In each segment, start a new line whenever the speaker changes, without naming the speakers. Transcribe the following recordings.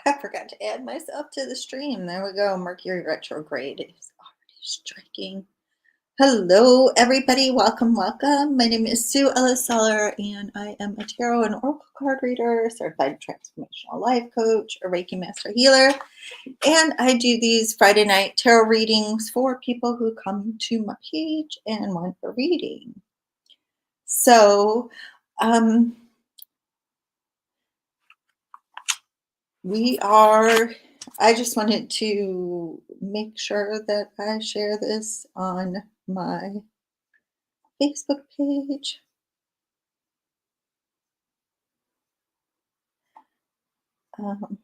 I forgot to add myself to the stream. There we go. Mercury retrograde is already striking. Hello, everybody. Welcome, welcome. My name is Sue Ellis-Saller, and I am a tarot and oracle card reader, certified transformational life coach, a Reiki master healer, and I do these Friday night tarot readings for people who come to my page and want a reading. So, I just wanted to make sure that I share this on my Facebook page. Um,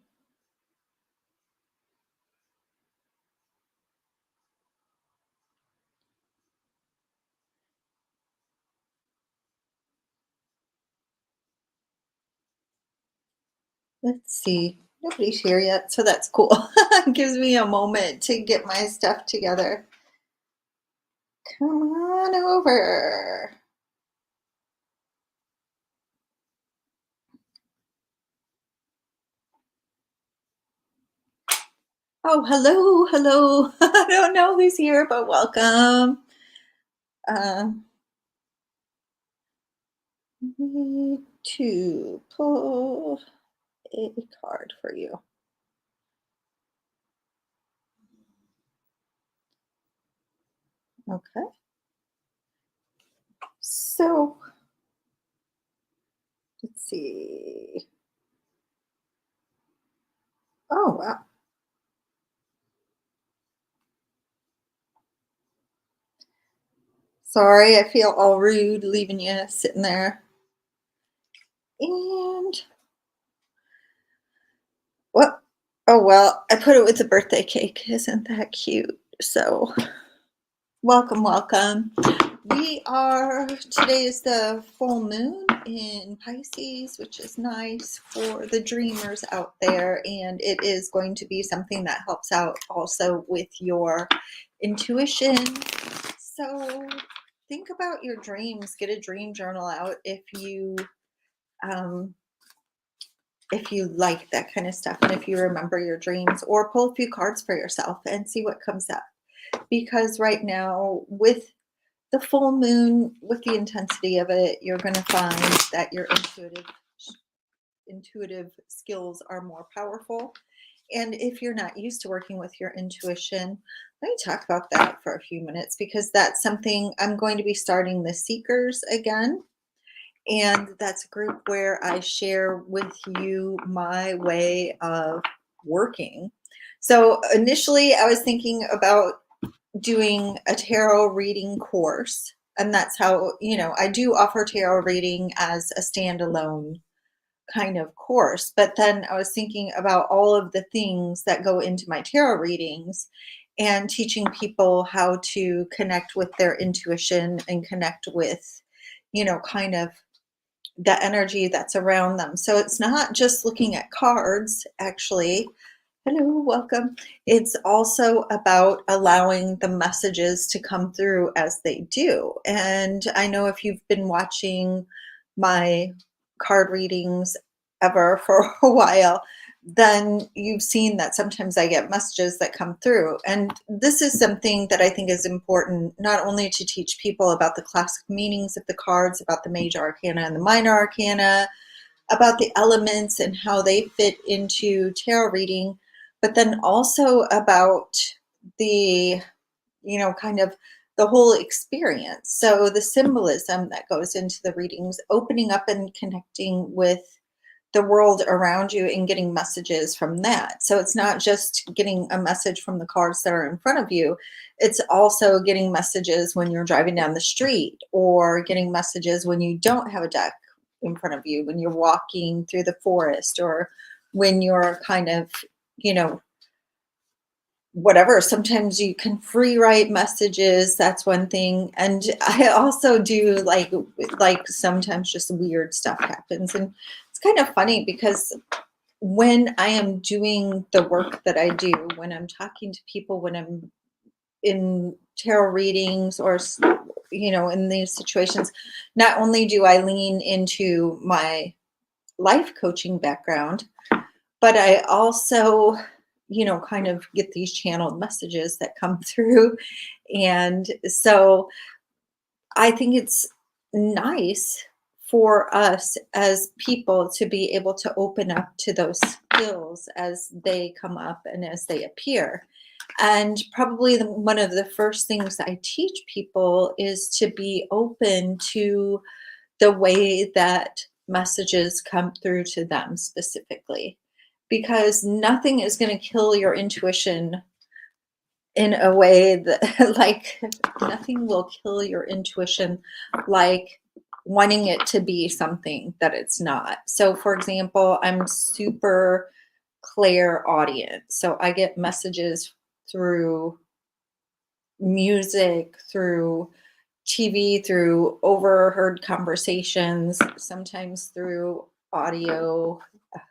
let's see. Nobody's here yet, so that's cool. It gives me a moment to get my stuff together. Come on over. Oh, hello, hello. I don't know who's here, but welcome. Need to pull a card for you. Okay. So let's see. Oh, wow. Sorry, I feel all rude leaving you sitting there. And what? Oh, well, I put it with the birthday cake. Isn't that cute? So, welcome, welcome. Today is the full moon in Pisces, which is nice for the dreamers out there. And it is going to be something that helps out also with your intuition. So think about your dreams. Get a dream journal out if you like that kind of stuff, and if you remember your dreams, or pull a few cards for yourself and see what comes up. Because right now, with the full moon, with the intensity of it, you're going to find that your intuitive skills are more powerful. And if you're not used to working with your intuition, let me talk about that for a few minutes, because that's something I'm going to be starting the Seekers again. And that's a group where I share with you my way of working. So initially, I was thinking about doing a tarot reading course. And that's how, I do offer tarot reading as a standalone kind of course. But then I was thinking about all of the things that go into my tarot readings and teaching people how to connect with their intuition and connect with, kind of the energy that's around them. So it's not just looking at cards, actually. Hello, welcome. It's also about allowing the messages to come through as they do. And I know if you've been watching my card readings ever for a while, then you've seen that sometimes I get messages that come through. And this is something that I think is important, not only to teach people about the classic meanings of the cards, about the major arcana and the minor arcana, about the elements and how they fit into tarot reading, but then also about the, kind of the whole experience. So the symbolism that goes into the readings, opening up and connecting with the world around you and getting messages from that. So it's not just getting a message from the cards that are in front of you. It's also getting messages when you're driving down the street, or getting messages when you don't have a deck in front of you, when you're walking through the forest, or when you're kind of, whatever. Sometimes you can free write messages. That's one thing. And I also do like sometimes just weird stuff happens. And it's kind of funny because when I am doing the work that I do, when I'm talking to people, when I'm in tarot readings, or in these situations, not only do I lean into my life coaching background, but I also, kind of get these channeled messages that come through. And so I think it's nice for us as people to be able to open up to those skills as they come up and as they appear. And probably one of the first things I teach people is to be open to the way that messages come through to them specifically, because nothing is going to kill your intuition in a way that like nothing will kill your intuition like wanting it to be something that it's not. So for example, I'm super clairaudient, so I get messages through music, through TV, through overheard conversations, sometimes through audio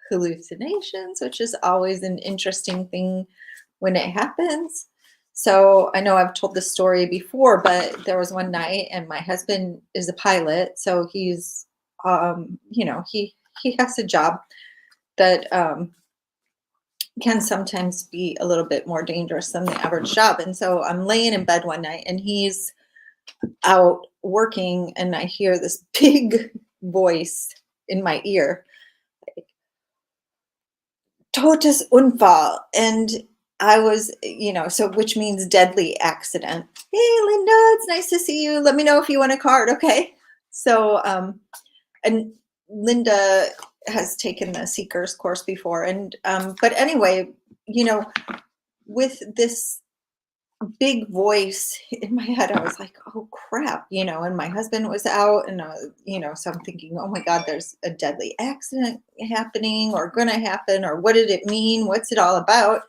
hallucinations, which is always an interesting thing when it happens. So I know I've told this story before, but there was one night, and my husband is a pilot, so he's, he has a job that can sometimes be a little bit more dangerous than the average job. And so I'm laying in bed one night, and he's out working, and I hear this big voice in my ear, Todesunfall. And I was, so which means deadly accident. Hey, Linda, it's nice to see you. Let me know if you want a card. Okay. So, and Linda has taken the Seekers course before. And, but anyway, you know, with this big voice in my head, I was like, oh crap, and my husband was out, and so I'm thinking, oh my God, there's a deadly accident happening or gonna happen, or what did it mean? What's it all about?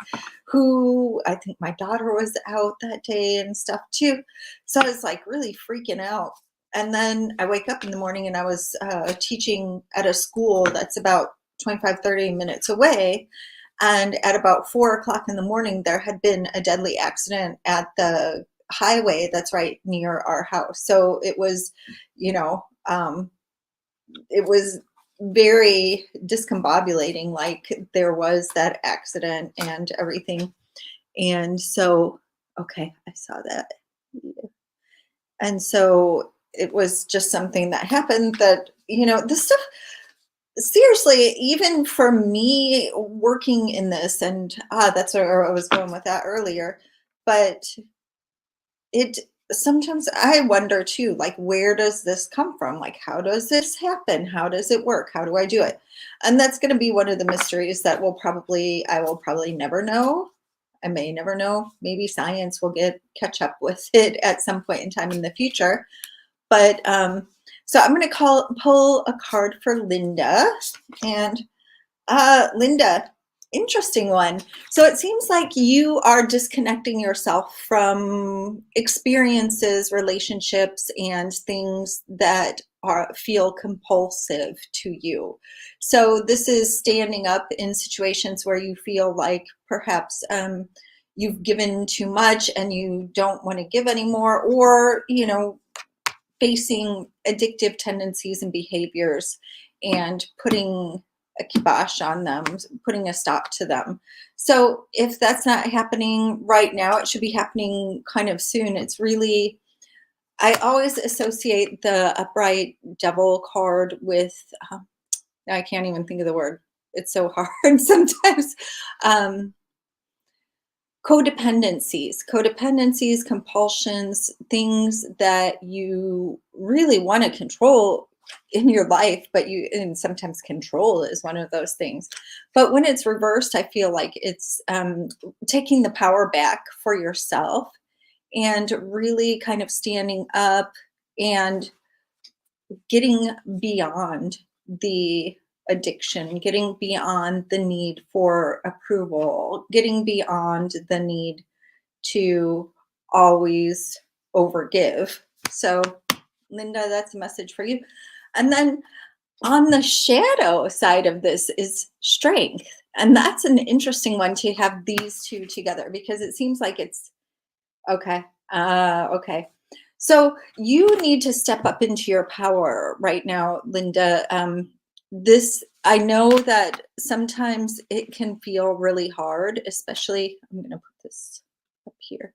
I think my daughter was out that day and stuff too. So I was like really freaking out. And then I wake up in the morning, and I was teaching at a school that's about 25-30 minutes away. And at about 4 o'clock in the morning, there had been a deadly accident at the highway that's right near our house. So it was, you know, um, it was very discombobulating. Like there was that accident and everything. And so, okay, I saw that. Yeah. And so it was just something that happened that, this stuff, seriously, even for me working in this, and that's where I was going with that earlier. But it sometimes I wonder too, like, where does this come from? Like, how does this happen? How does it work? How do I do it? And that's going to be one of the mysteries that I will probably never know. I may never know. Maybe science will catch up with it at some point in time in the future. But so I'm going to pull a card for Linda. And Linda, interesting one. So it seems like you are disconnecting yourself from experiences, relationships, and things that feel compulsive to you. So this is standing up in situations where you feel like perhaps you've given too much and you don't want to give anymore, or facing addictive tendencies and behaviors and putting a kibosh on them, putting a stop to them. So if that's not happening right now, it should be happening kind of soon. It's really, I always associate the upright devil card with, I can't even think of the word. It's so hard sometimes. Um, codependencies, compulsions, things that you really want to control in your life, and sometimes control is one of those things. But when it's reversed, I feel like it's taking the power back for yourself and really kind of standing up and getting beyond the addiction, getting beyond the need for approval, getting beyond the need to always overgive. So, Linda, that's a message for you. And then on the shadow side of this is strength. And that's an interesting one to have these two together, because it seems like it's okay. Okay. So you need to step up into your power right now, Linda. This I know that sometimes it can feel really hard, especially, I'm going to put this up here.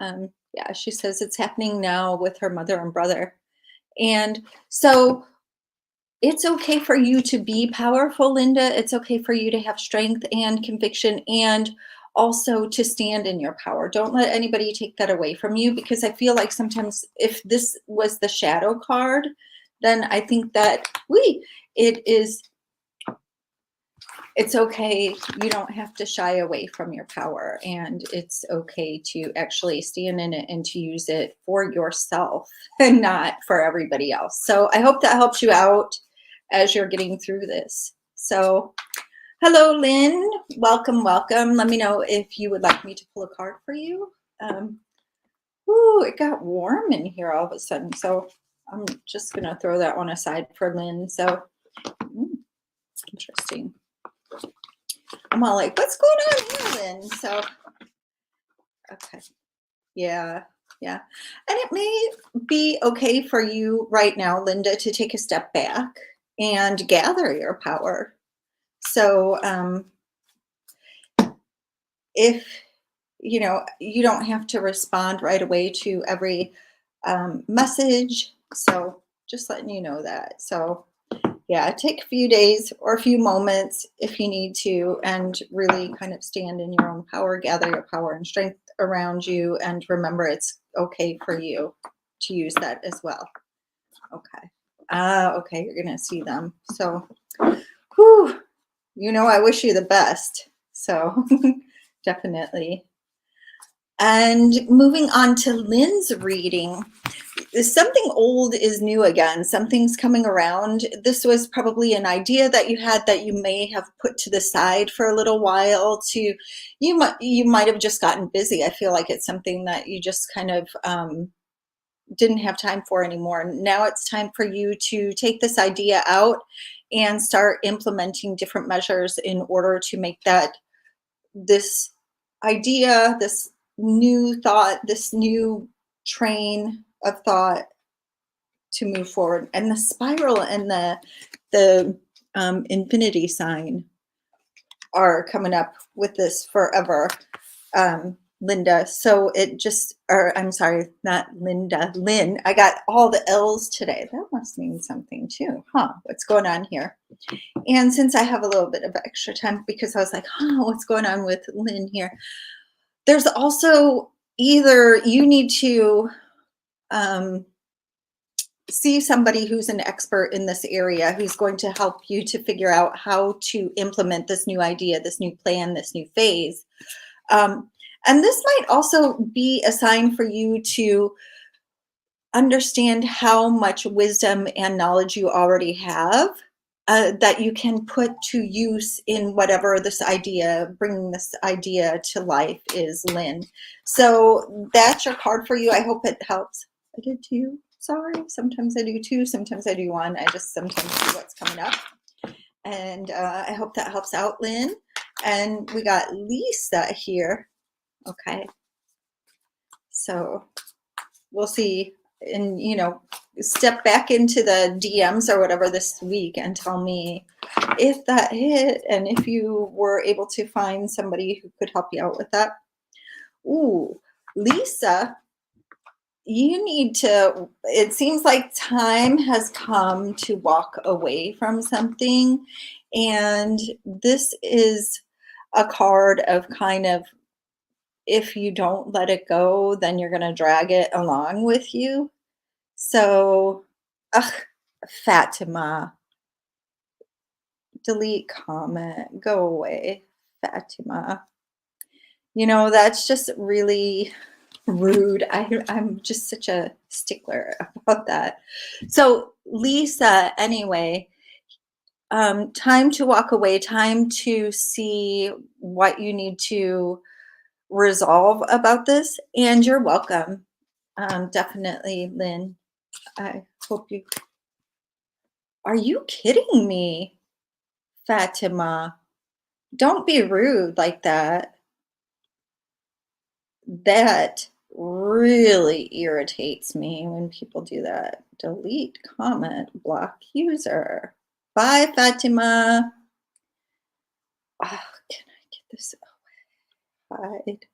Yeah, she says it's happening now with her mother and brother. And so it's okay for you to be powerful, Linda. It's okay for you to have strength and conviction and also to stand in your power. Don't let anybody take that away from you, because I feel like sometimes if this was the shadow card, then I think that it is it's okay. You don't have to shy away from your power, and it's okay to actually stand in it and to use it for yourself and not for everybody else. So I hope that helps you out as you're getting through this. So hello, Lynn. Welcome, welcome. Let me know if you would like me to pull a card for you. It got warm in here all of a sudden. So I'm just going to throw that one aside for Lynn. So interesting. I'm all like, what's going on here, Lynn? So, okay. Yeah. And it may be okay for you right now, Linda, to take a step back and gather your power. So, if you don't have to respond right away to every message. So, just letting you know that. So, yeah, take a few days or a few moments if you need to, and really kind of stand in your own power, gather your power and strength around you, and remember it's okay for you to use that as well. Okay. Okay, you're going to see them. So, I wish you the best. So, definitely. And moving on to Lynn's reading. Something old is new again. Something's coming around. This was probably an idea that you had that you may have put to the side for a little while. You might have just gotten busy. I feel like it's something that you just kind of didn't have time for anymore. Now it's time for you to take this idea out and start implementing different measures in order to make this idea, this new thought, this new train of thought to move forward. And the spiral and the infinity sign are coming up with this forever, Linda. So I'm sorry, not Linda, Lynn. I got all the L's today. That must mean something too, huh? What's going on here? And since I have a little bit of extra time, because I was like, what's going on with Lynn here? There's also either you need to see somebody who's an expert in this area who's going to help you to figure out how to implement this new idea, this new plan, this new phase. And this might also be a sign for you to understand how much wisdom and knowledge you already have that you can put to use in whatever bringing this idea to life is, Lynn. So that's your card for you. I hope it helps. I did too. Sorry. Sometimes I do two. Sometimes I do one. I just sometimes see what's coming up. And I hope that helps out, Lynn. And we got Lisa here. Okay. So we'll see. And, step back into the DMs or whatever this week and tell me if that hit and if you were able to find somebody who could help you out with that. Ooh, Lisa, it seems like time has come to walk away from something. And this is a card of kind of, if you don't let it go, then you're going to drag it along with you. So, Fatima, delete comment, go away, Fatima. That's just really rude. I'm just such a stickler about that. So, Lisa, anyway, time to walk away, time to see what you need to resolve about this. And you're welcome. Definitely, Lynn. I hope you. Are you kidding me, Fatima? Don't be rude like that. That really irritates me when people do that. Delete comment, block user. Bye, Fatima. Oh, can I get this outside?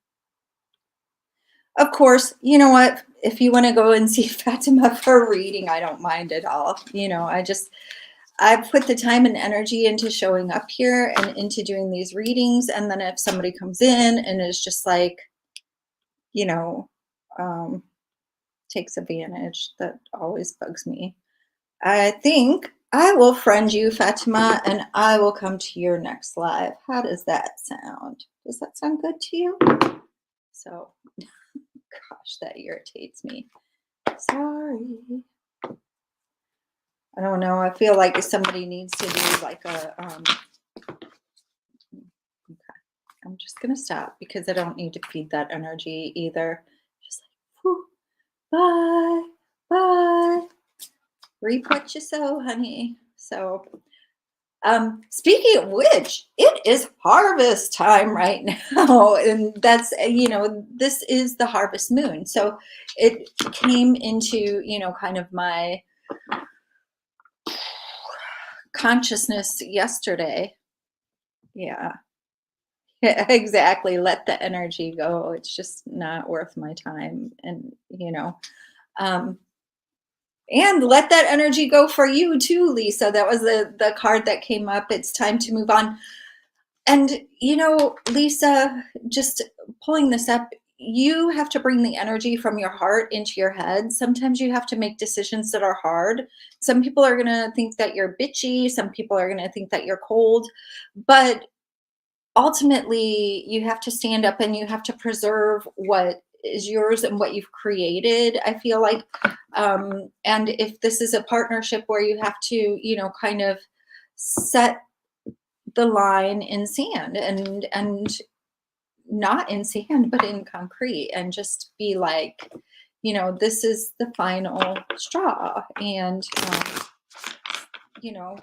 Of course, you know what? If you want to go and see Fatima for a reading, I don't mind at all. I put the time and energy into showing up here and into doing these readings. And then if somebody comes in and is just like, you know, um, takes advantage, that always bugs me. I think I will friend you, Fatima, and I will come to your next live. How does that sound? Does that sound good to you? So, gosh, that irritates me. Sorry. I don't know. I feel like somebody needs to do like a, okay. I'm just going to stop because I don't need to feed that energy either. Just like, whew, bye, bye. Reap what you sow, honey. So, speaking of which, it is harvest time right now. And that's, this is the harvest moon. So it came into, kind of my consciousness yesterday. Yeah. Exactly. Let the energy go. It's just not worth my time. Um, and let that energy go for you too, Lisa. That was the card that came up. It's time to move on. And, Lisa, just pulling this up, you have to bring the energy from your heart into your head. Sometimes you have to make decisions that are hard. Some people are going to think that you're bitchy. Some people are going to think that you're cold. But ultimately, you have to stand up and you have to preserve what is yours and what you've created, I feel like. And if this is a partnership where you have to, kind of set the line in sand and not in sand but in concrete, and just be like, this is the final straw, and you know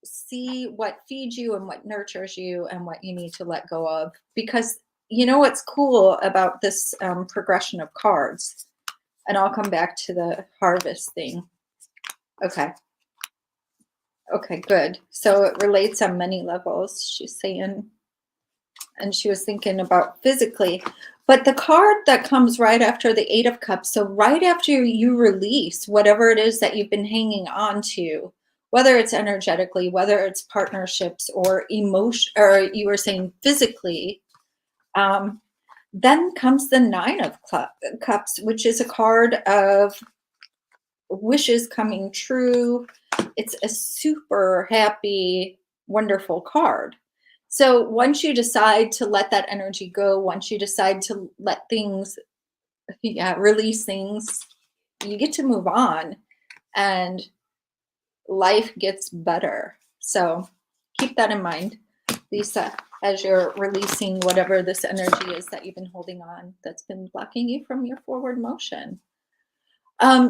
see what feeds you and what nurtures you and what you need to let go of. Because what's cool about this progression of cards, and I'll come back to the harvest thing. Okay, good. So it relates on many levels, she's saying. And she was thinking about physically. But the card that comes right after the Eight of Cups, so right after you release whatever it is that you've been hanging on to, whether it's energetically, whether it's partnerships or emotion, or you were saying physically, then comes the Nine of Cups, which is a card of wishes coming true. It's a super happy, wonderful card. So once you decide to let that energy go, once you decide to let things, release things, you get to move on and life gets better. So keep that in mind, Lisa, as you're releasing whatever this energy is that you've been holding on that's been blocking you from your forward motion.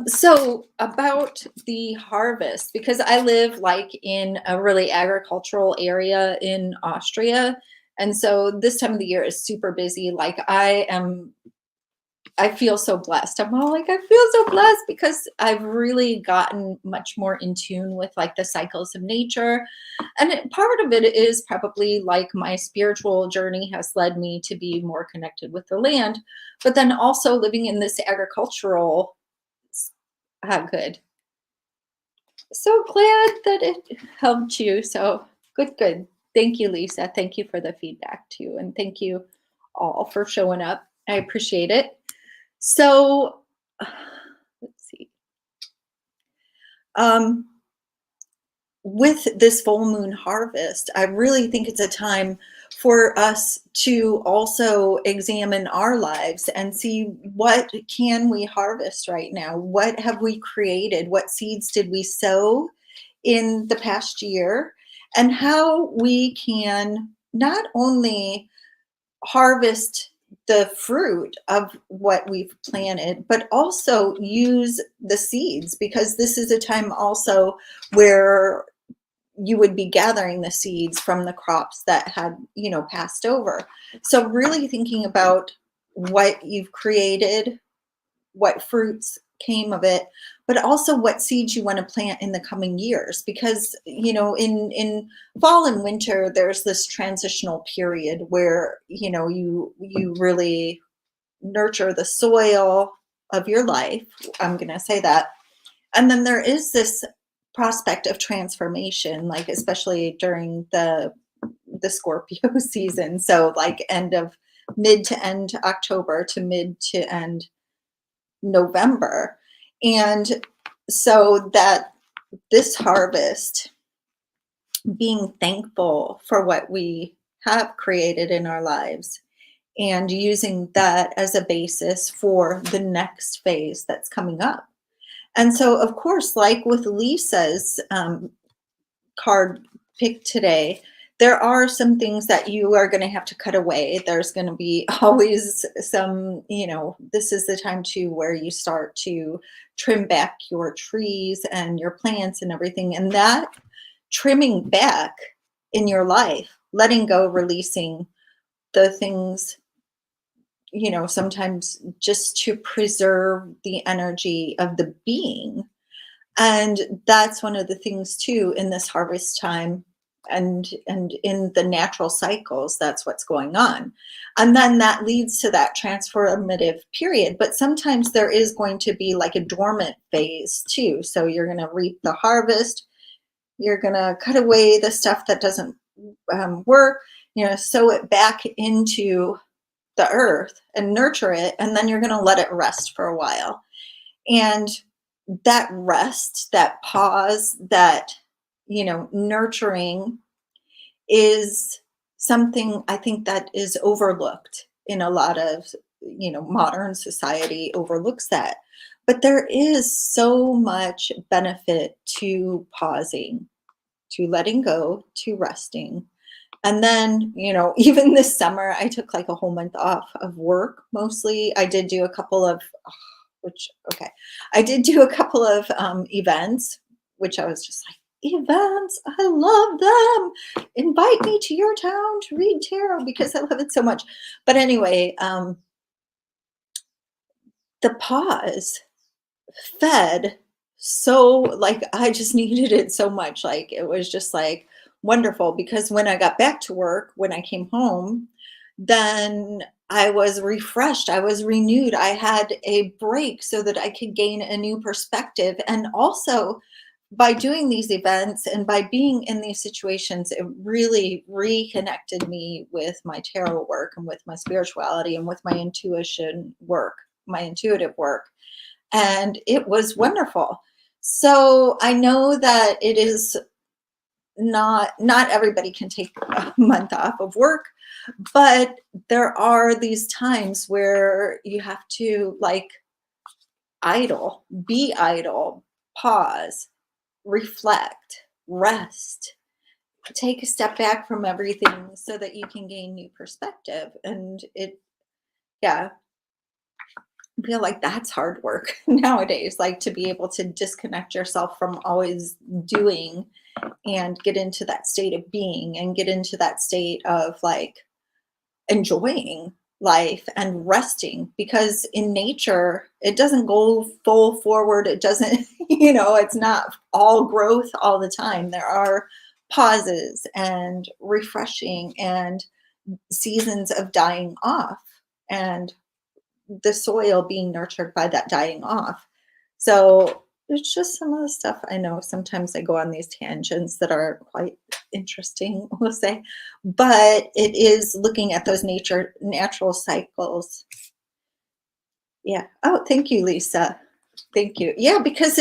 So about the harvest, because I live like in a really agricultural area in Austria. And so this time of the year is super busy. Like I feel so blessed. I'm all like, I feel so blessed because I've really gotten much more in tune with like the cycles of nature. And part of it is probably like my spiritual journey has led me to be more connected with the land, but then also living in this agricultural. Good. So glad that it helped you. So good. Thank you, Lisa. Thank you for the feedback too. And thank you all for showing up. I appreciate it. So let's see. With this full moon harvest, I really think it's a time for us to also examine our lives and see what can we harvest right now? What have we created? What seeds did we sow in the past year? And how we can not only harvest the fruit of what we've planted, but also use the seeds, because this is a time also where you would be gathering the seeds from the crops that had, passed over. So really thinking about what you've created, what fruits came of it, but also what seeds you want to plant in the coming years. Because, in fall and winter, there's this transitional period where, you really nurture the soil of your life. I'm going to say that. And then there is this prospect of transformation, like especially during the Scorpio season. So like mid to end October to mid to end November. And so that this harvest, being thankful for what we have created in our lives and using that as a basis for the next phase that's coming up. And so, of course, like with Lisa's card pick today, there are some things that you are going to have to cut away. There's going to be always some, this is the time too where you start to trim back your trees and your plants and everything. And that trimming back in your life, letting go, releasing the things, sometimes just to preserve the energy of the being. And that's one of the things too in this harvest time and in the natural cycles, that's what's going on. And then that leads to that transformative period. But sometimes there is going to be like a dormant phase too. So you're going to reap the harvest. You're going to cut away the stuff that doesn't work, sow it back into the earth and nurture it. And then you're going to let it rest for a while. And that rest, that pause, that, nurturing is something I think that is overlooked in a lot of, modern society overlooks that. But there is so much benefit to pausing, to letting go, to resting. And then, even this summer, I took like a whole month off of work mostly. I did do a couple of events, which I was just like, events, I love them. Invite me to your town to read tarot because I love it so much. But anyway, the pause fed so, like, I just needed it so much. Like, it was just like wonderful because when I got back to work, when I came home, then I was refreshed. I was renewed. I had a break so that I could gain a new perspective. And also, by doing these events and by being in these situations, it really reconnected me with my tarot work and with my spirituality and with my intuition work, my intuitive work. And it was wonderful. So I know that it is not everybody can take a month off of work, but there are these times where you have to like be idle, pause, reflect, rest, take a step back from everything so that you can gain new perspective. And I feel like that's hard work nowadays, like to be able to disconnect yourself from always doing and get into that state of being and get into that state of like enjoying life and resting, because in nature it doesn't go full forward. It doesn't, it's not all growth all the time. There are pauses and refreshing and seasons of dying off and the soil being nurtured by that dying off. So it's just some of the stuff. I know sometimes I go on these tangents that are quite interesting, we'll say, but it is looking at those natural cycles. Yeah. Oh, thank you, Lisa. Thank you. Yeah, because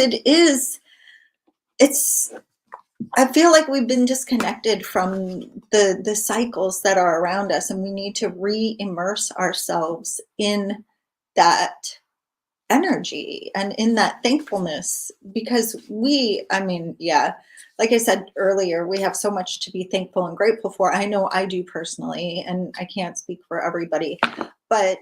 I feel like we've been disconnected from the cycles that are around us, and we need to re-immerse ourselves in that energy and in that thankfulness, because like I said earlier, we have so much to be thankful and grateful for. I know I do personally, and I can't speak for everybody, but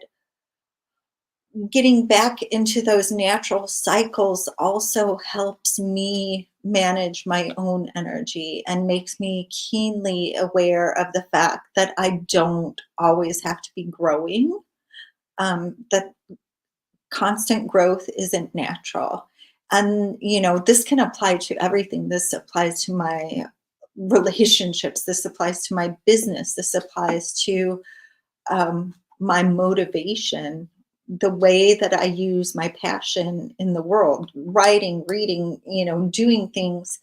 getting back into those natural cycles also helps me manage my own energy and makes me keenly aware of the fact that I don't always have to be growing, that constant growth isn't natural. And, this can apply to everything. This applies to my relationships. This applies to my business. This applies to my motivation, the way that I use my passion in the world, writing, reading, doing things.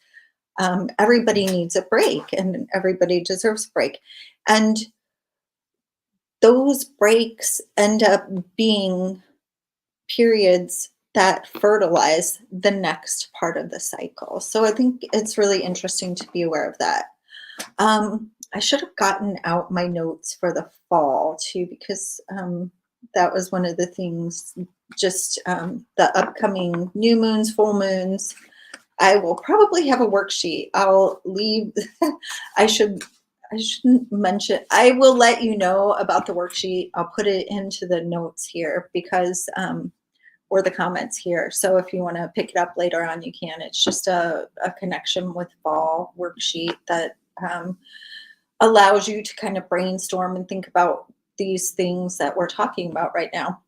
Everybody needs a break and everybody deserves a break. And those breaks end up being periods that fertilize the next part of the cycle. So I think it's really interesting to be aware of that. I should have gotten out my notes for the fall too, because that was one of the things, just the upcoming new moons, full moons. I will probably have a worksheet. I'll leave. I shouldn't mention. I will let you know about the worksheet. I'll put it into the notes here because or the comments here. So if you want to pick it up later on, you can. It's just a connection with fall worksheet that allows you to kind of brainstorm and think about these things that we're talking about right now.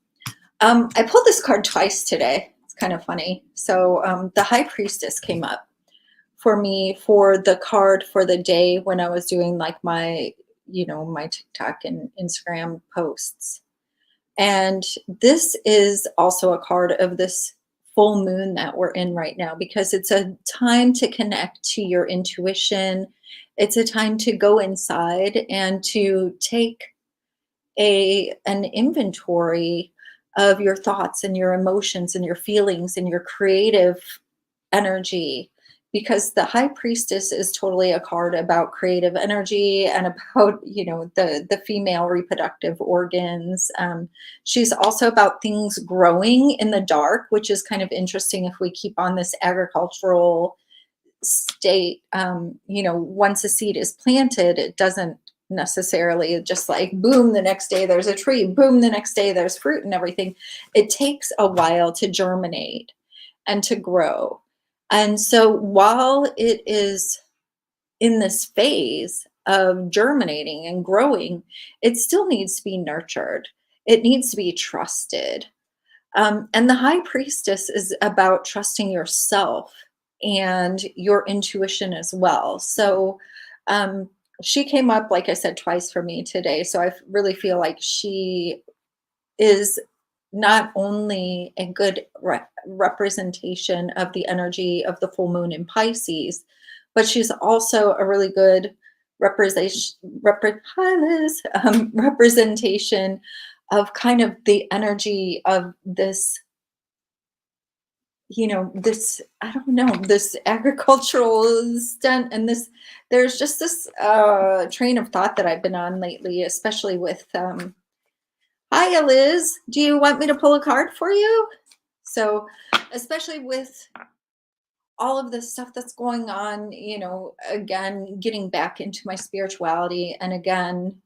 I pulled this card twice today. It's kind of funny. So the High Priestess came up for me for the card for the day when I was doing like my, my TikTok and Instagram posts. And this is also a card of this full moon that we're in right now, because it's a time to connect to your intuition. It's a time to go inside and to take an inventory of your thoughts and your emotions and your feelings and your creative energy, because the High Priestess is totally a card about creative energy and about, the female reproductive organs. She's also about things growing in the dark, which is kind of interesting if we keep on this agricultural state. Once a seed is planted, it doesn't necessarily just like boom, the next day there's a tree, boom, the next day there's fruit and everything. It takes a while to germinate and to grow. And so while it is in this phase of germinating and growing, it still needs to be nurtured. It needs to be trusted. And the High Priestess is about trusting yourself and your intuition as well. So she came up, like I said, twice for me today. So I really feel like she is not only a good representation of the energy of the full moon in Pisces, but she's also a really good representation of kind of the energy of this, this, I don't know, this agricultural stunt. And there's just this train of thought that I've been on lately, especially with, hi, Liz. Do you want me to pull a card for you? So, especially with all of this stuff that's going on, again, getting back into my spirituality and again,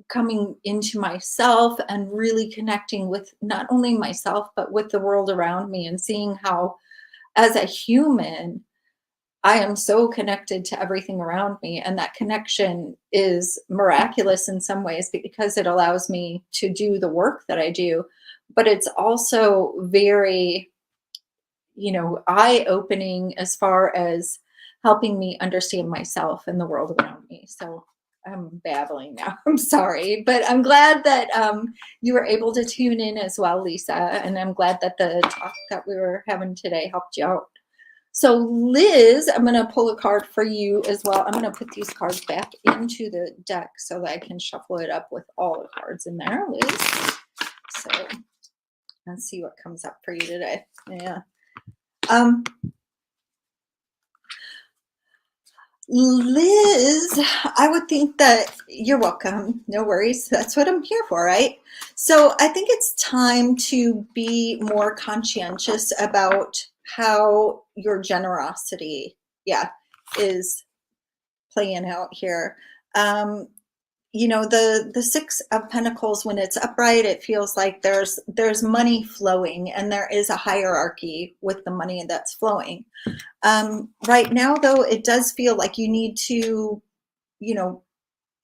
coming into myself and really connecting with not only myself, but with the world around me and seeing how, as a human, I am so connected to everything around me. And that connection is miraculous in some ways because it allows me to do the work that I do. But it's also very, eye-opening as far as helping me understand myself and the world around me. So I'm babbling now. I'm sorry. But I'm glad that you were able to tune in as well, Lisa. And I'm glad that the talk that we were having today helped you out. So Liz, I'm going to pull a card for you as well. I'm going to put these cards back into the deck so that I can shuffle it up with all the cards in there, Liz. So let's see what comes up for you today. Yeah. Liz, I would think that you're welcome. No worries. That's what I'm here for, right? So I think it's time to be more conscientious about how your generosity, is playing out here. The Six of Pentacles, when it's upright, it feels like there's money flowing and there is a hierarchy with the money that's flowing. Right now, though, it does feel like you need to,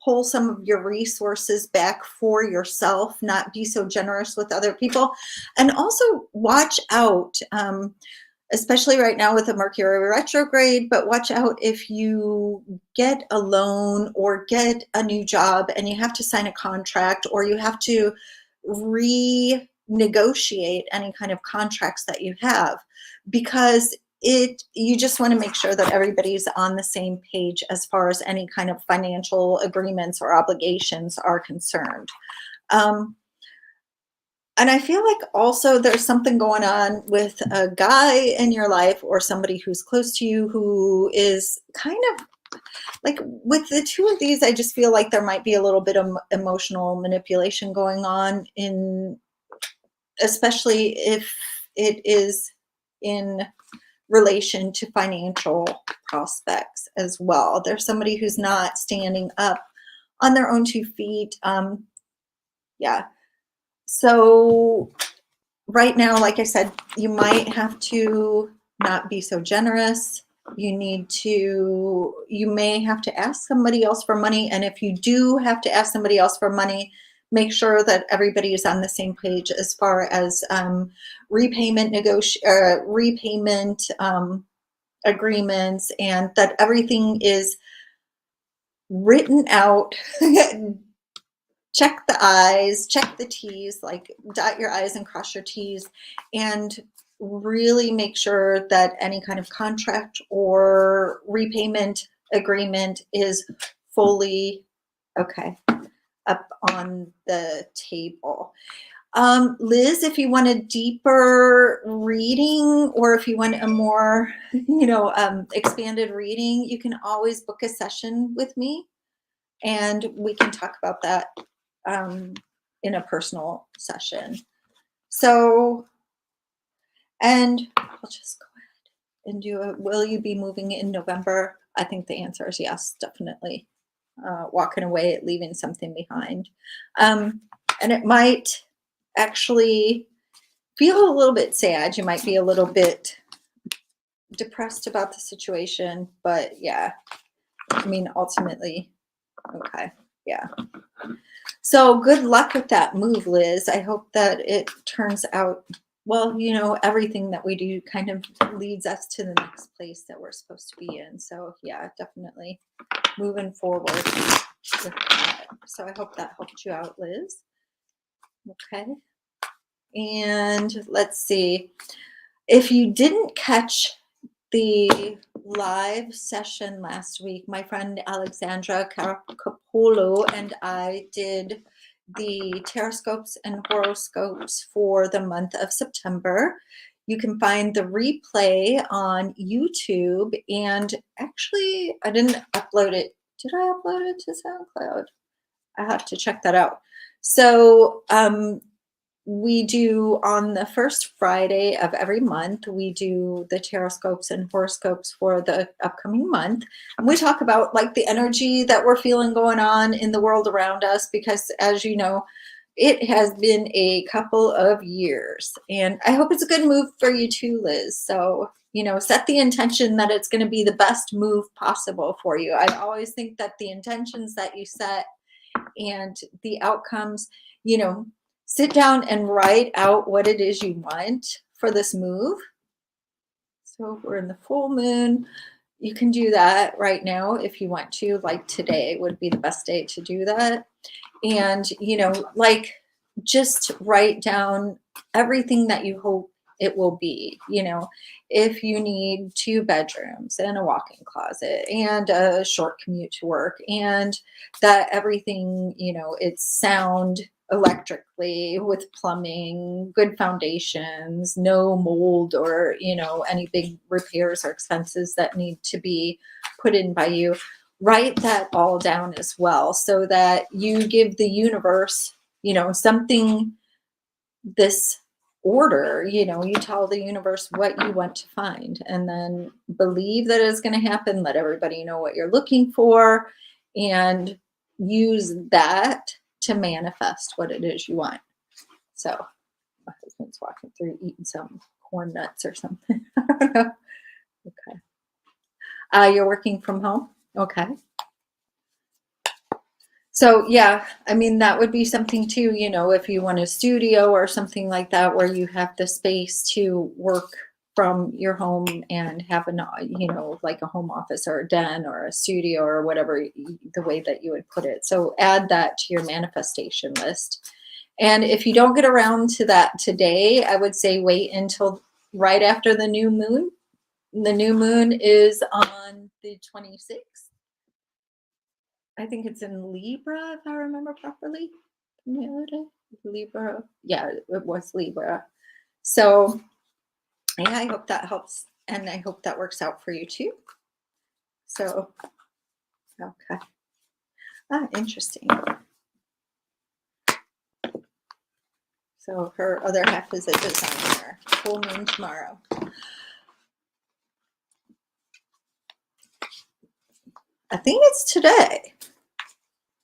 pull some of your resources back for yourself, not be so generous with other people. And also watch out, especially right now with the Mercury retrograde, but watch out if you get a loan or get a new job and you have to sign a contract, or you have to renegotiate any kind of contracts that you have, because you just want to make sure that everybody's on the same page as far as any kind of financial agreements or obligations are concerned. And I feel like also there's something going on with a guy in your life or somebody who's close to you who is kind of like, with the two of these, I just feel like there might be a little bit of emotional manipulation going on, especially if it is in relation to financial prospects as well. There's somebody who's not standing up on their own 2 feet. Yeah. So right now, like I said, you might have to not be so generous. You may have to ask somebody else for money. And if you do have to ask somebody else for money, make sure that everybody is on the same page as far as repayment agreements, and that everything is written out. Check the I's, check the T's, like dot your I's and cross your T's, and really make sure that any kind of contract or repayment agreement is fully up on the table. Liz, if you want a deeper reading, or if you want a more, expanded reading, you can always book a session with me and we can talk about that in a personal session. So, and I'll just go ahead and do it. Will you be moving in November? I think the answer is yes, definitely. Walking away, leaving something behind. And it might actually feel a little bit sad. You might be a little bit depressed about the situation, but yeah, I mean, ultimately, okay, yeah. So good luck with that move, Liz. I hope that it turns out well. Everything that we do kind of leads us to the next place that we're supposed to be in. So yeah, definitely moving forward with that. So I hope that helped you out, Liz. Okay. And let's see. If you didn't catch the live session last week, my friend Alexandra Carapolo and I did the Taroscopes and Horoscopes for the month of September. You can find the replay on YouTube, and actually I didn't upload it. Did I upload it to SoundCloud? I have to check that out. So we do, on the first Friday of every month, we do the Taroscopes and Horoscopes for the upcoming month. And we talk about like the energy that we're feeling going on in the world around us, because as you know, it has been a couple of years, and I hope it's a good move for you too, Liz. So, set the intention that it's going to be the best move possible for you. I always think that the intentions that you set and the outcomes, sit down and write out what it is you want for this move. So we're in the full moon. You can do that right now if you want to. Like today would be the best day to do that. And, just write down everything that you hope it will be. If you need 2 bedrooms and a walk-in closet and a short commute to work, and that everything, it's sound electrically, with plumbing, good foundations, no mold or, any big repairs or expenses that need to be put in by you. Write that all down as well, so that you give the universe, something, this order, you tell the universe what you want to find, and then believe that it's going to happen. Let everybody know what you're looking for, and use that to manifest what it is you want. So my husband's walking through eating some corn nuts or something. I don't know. Okay. You're working from home? Okay. So yeah, I mean, that would be something too, if you want a studio or something like that where you have the space to work from your home and have like a home office or a den or a studio or whatever the way that you would put it. So add that to your manifestation list. And if you don't get around to that today, I would say wait until right after the new moon. The new moon is on the 26th. I think it's in Libra, if I remember properly. From the other day, Libra. Yeah, it was Libra. So, yeah, I hope that helps, and I hope that works out for you too. So, okay. Interesting. So her other half is a designer. Full moon tomorrow. I think it's today,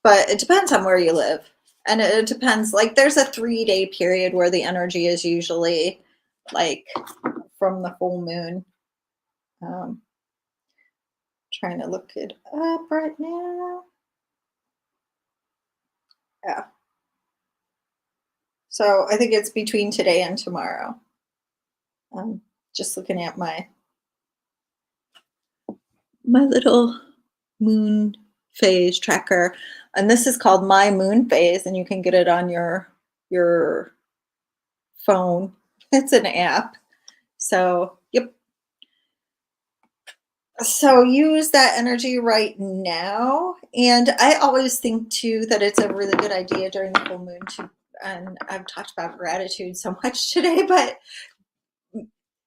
but it depends on where you live. And it depends, like there's a 3-day period where the energy is usually like from the full moon. Trying to look it up right now. Yeah. So I think it's between today and tomorrow. I'm just looking at my little moon phase tracker, and this is called My Moon Phase, and you can get it on your phone. It's an app. So, yep. So use that energy right now. And I always think too that it's a really good idea during the full moon to, and I've talked about gratitude so much today, but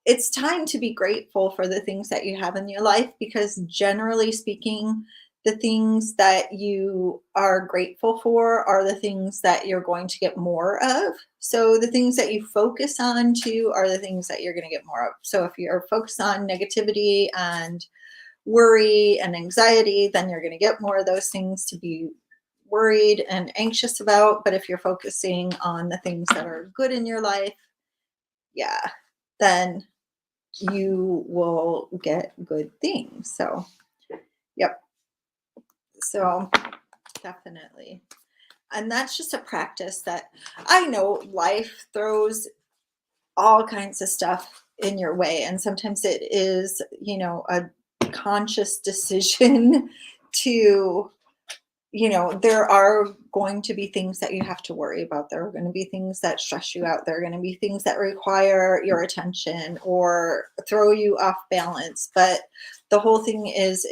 it's time to be grateful for the things that you have in your life, because generally speaking, the things that you are grateful for are the things that you're going to get more of. So the things that you focus on too are the things that you're going to get more of. So if you're focused on negativity and worry and anxiety, then you're going to get more of those things to be worried and anxious about. But if you're focusing on the things that are good in your life, yeah, then you will get good things. So, yep. So, definitely. And that's just a practice that I know life throws all kinds of stuff in your way. And sometimes it is, a conscious decision to, there are going to be things that you have to worry about. There are going to be things that stress you out. There are going to be things that require your attention or throw you off balance. But the whole thing is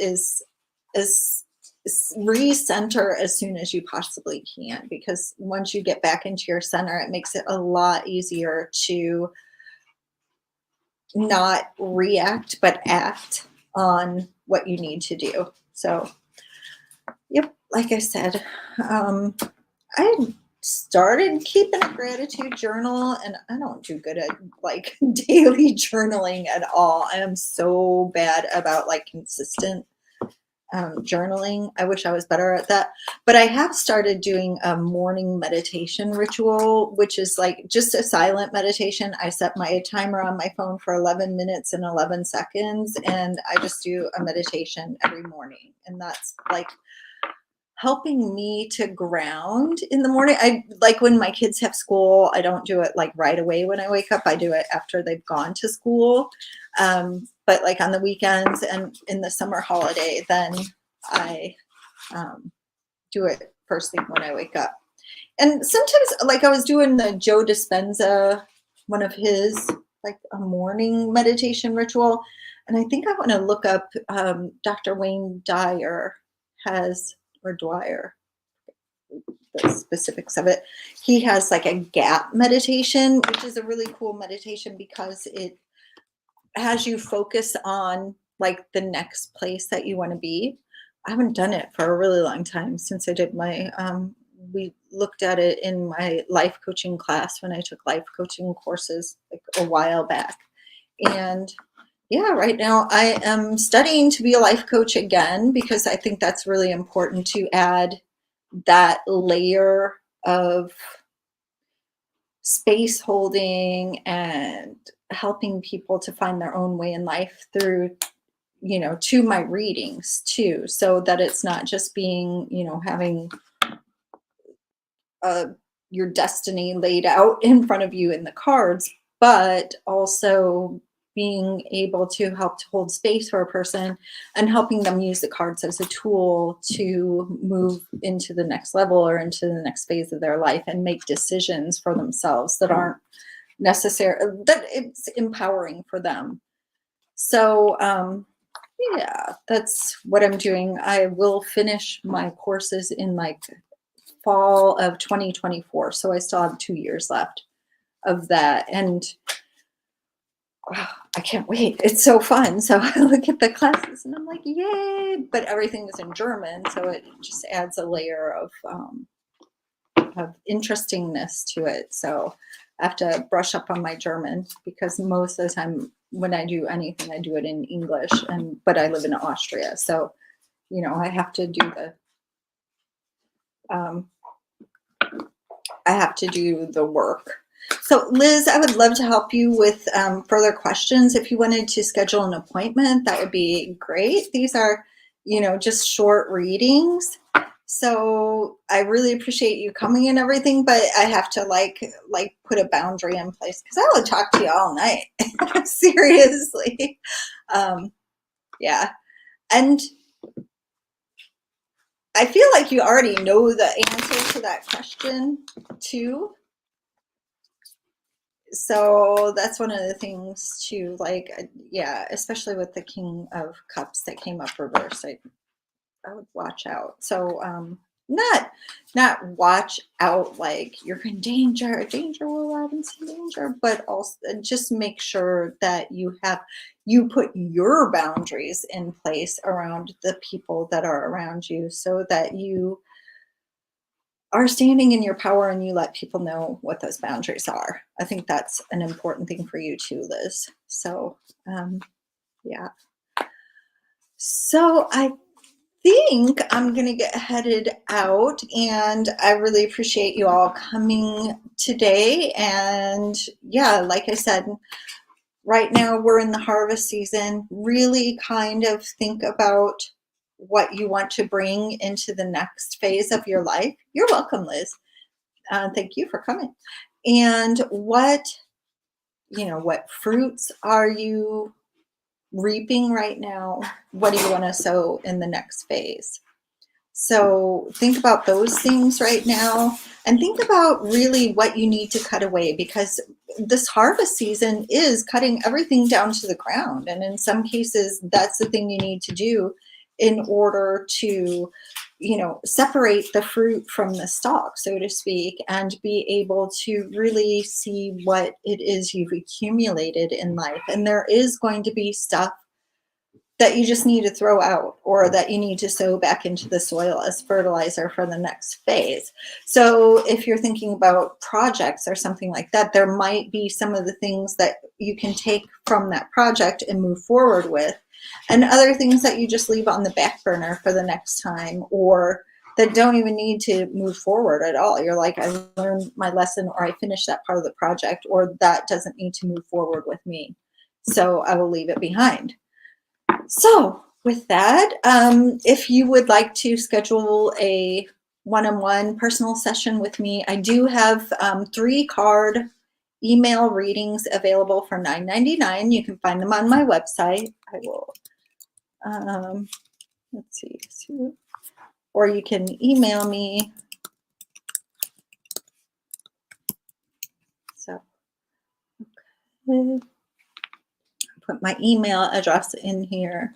recenter as soon as you possibly can, because once you get back into your center, it makes it a lot easier to not react but act on what you need to do. So, yep, like I said, I started keeping a gratitude journal, and I don't do good at like daily journaling at all. I am so bad about like consistent journaling. I wish I was better at that. But I have started doing a morning meditation ritual, which is like just a silent meditation. I set my timer on my phone for 11 minutes and 11 seconds, and I just do a meditation every morning. And that's like helping me to ground in the morning. I like when my kids have school, I don't do it like right away when I wake up. I do it after they've gone to school. But like on the weekends and in the summer holiday, then I do it first thing when I wake up. And sometimes, like I was doing the Joe Dispenza, one of his, like a morning meditation ritual. And I think I want to look up Dr. Wayne Dyer has, or Dwyer, the specifics of it. He has like a gap meditation, which is a really cool meditation because it has you focus on like the next place that you want to be. I haven't done it for a really long time since I did my we looked at it in my life coaching class when I took life coaching courses like a while back. And yeah, right now I am studying to be a life coach again, because I think that's really important to add that layer of space holding and helping people to find their own way in life through, to my readings too, so that it's not just being, having your destiny laid out in front of you in the cards, but also being able to help to hold space for a person and helping them use the cards as a tool to move into the next level or into the next phase of their life and make decisions for themselves that aren't necessary, that it's empowering for them. So yeah, that's what I'm doing. I will finish my courses in like fall of 2024. So I still have 2 years left of that. And I can't wait. It's so fun. So I look at the classes and I'm like, yay, but everything is in German. So it just adds a layer of interestingness to it. So I have to brush up on my German because most of the time when I do anything, I do it in English, but I live in Austria. So, I have to do the work. So Liz, I would love to help you with further questions. If you wanted to schedule an appointment, that would be great. These are, just short readings. So I really appreciate you coming and everything, but I have to like put a boundary in place because I would talk to you all night. Seriously. Yeah. And I feel like you already know the answer to that question too. So that's one of the things too, yeah, especially with the King of Cups that came up reverse, I would watch out. So not watch out like you're in danger, Will Robinson, danger, but also just make sure that you put your boundaries in place around the people that are around you so that you are standing in your power and you let people know what those boundaries are. I think that's an important thing for you too, Liz. So, yeah. So I think I'm going to get headed out, and I really appreciate you all coming today. And yeah, like I said, right now we're in the harvest season. Really kind of think about what you want to bring into the next phase of your life. You're welcome, Liz. Thank you for coming. And what fruits are you reaping right now? What do you want to sow in the next phase? So think about those things right now and think about really what you need to cut away, because this harvest season is cutting everything down to the ground. And in some cases, that's the thing you need to do in order to, separate the fruit from the stalk, so to speak, and be able to really see what it is you've accumulated in life. And there is going to be stuff that you just need to throw out or that you need to sow back into the soil as fertilizer for the next phase. So if you're thinking about projects or something like that, there might be some of the things that you can take from that project and move forward with, and other things that you just leave on the back burner for the next time, or that don't even need to move forward at all. You're like, I learned my lesson, or I finished that part of the project, or that doesn't need to move forward with me, so I will leave it behind. So with that, if you would like to schedule a one-on-one personal session with me, I do have 3 card email readings available for $9.99. You can find them on my website. I will, let's see, or you can email me. So, okay. Put my email address in here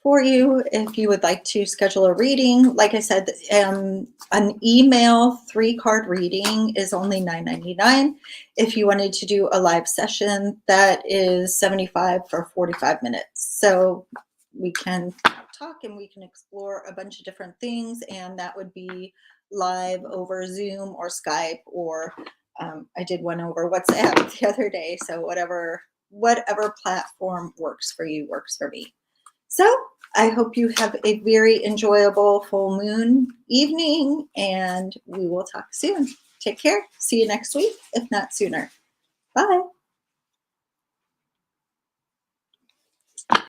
for you if you would like to schedule a reading. Like I said, an email 3-card reading is only $9.99. If you wanted to do a live session, that is $75 for 45 minutes. So we can talk and we can explore a bunch of different things, and that would be live over Zoom or Skype, or I did one over WhatsApp the other day. So whatever platform works for you works for me. So I hope you have a very enjoyable full moon evening, and we will talk soon. Take care. See you next week, if not sooner. Bye.